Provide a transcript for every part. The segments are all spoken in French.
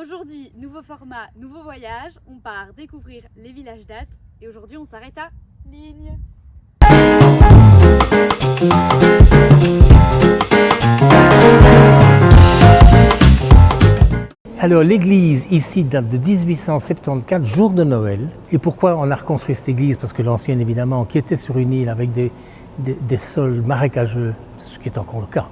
Aujourd'hui, nouveau format, nouveau voyage, on part découvrir les villages dates et aujourd'hui on s'arrête à Lignes. Alors l'église ici date de 1874, jour de Noël. Et pourquoi on a reconstruit cette église? Parce que l'ancienne évidemment, qui était sur une île avec des sols marécageux, ce qui est encore le cas,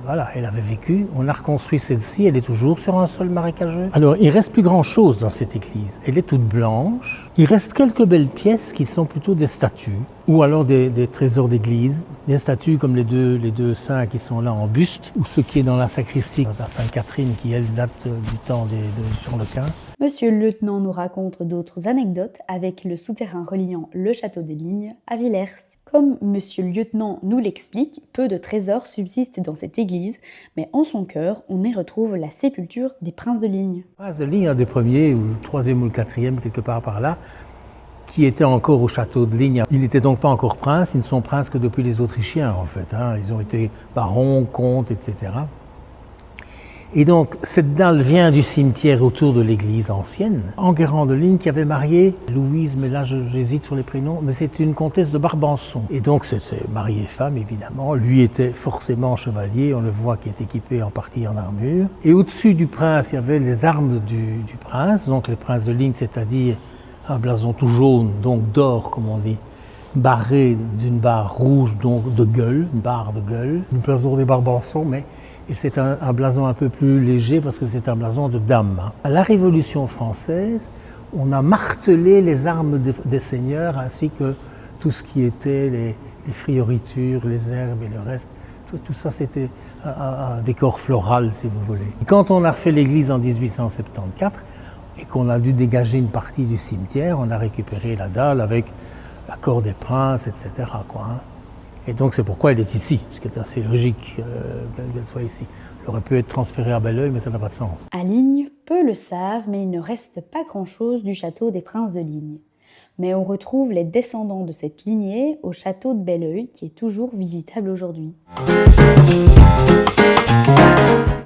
voilà, elle avait vécu, on a reconstruit celle-ci, elle est toujours sur un sol marécageux. Alors il reste plus grand chose dans cette église, elle est toute blanche. Il reste quelques belles pièces qui sont plutôt des statues, ou alors des trésors d'église, des statues comme les deux saints qui sont là en buste, ou ce qui est dans la sacristie, la Sainte Catherine qui elle date du temps de Jean le Quint. Monsieur le lieutenant nous raconte d'autres anecdotes avec le souterrain reliant le château de Lignes à Villers. Comme monsieur le lieutenant nous l'explique, peu de trésors subsistent dans cette église, mais en son cœur, on y retrouve la sépulture des princes de Lignes. Les princes de Lignes, un des premiers, ou le troisième ou le quatrième, quelque part par là, qui était encore au château de Lignes. Ils n'étaient donc pas encore princes, ils ne sont princes que depuis les Autrichiens en fait. Ils ont été barons, comtes, etc. Et donc, cette dalle vient du cimetière autour de l'église ancienne. Enguerrand de Lignes qui avait marié Louise, mais là j'hésite sur les prénoms, mais c'est une comtesse de Barbançon. Et donc, c'est mari et femme, évidemment. Lui était forcément chevalier, on le voit qui est équipé en partie en armure. Et au-dessus du prince, il y avait les armes du prince, donc les princes de Lignes, c'est-à-dire un blason tout jaune, donc d'or, comme on dit, barré d'une barre rouge, donc de gueule, une barre de gueule. Le blason des Barbançons, et c'est un blason un peu plus léger parce que c'est un blason de dame. À la Révolution française, on a martelé les armes des seigneurs ainsi que tout ce qui était les frioritures, les herbes et le reste. Tout ça, c'était un décor floral, si vous voulez. Quand on a refait l'église en 1874 et qu'on a dû dégager une partie du cimetière, on a récupéré la dalle avec l'accord des princes, etc., Et donc c'est pourquoi elle est ici, ce qui est assez logique qu'elle soit ici. Elle aurait pu être transférée à Belleuil, mais ça n'a pas de sens. À Lignes, peu le savent, mais il ne reste pas grand-chose du château des princes de Lignes. Mais on retrouve les descendants de cette lignée au château de Belleuil, qui est toujours visitable aujourd'hui.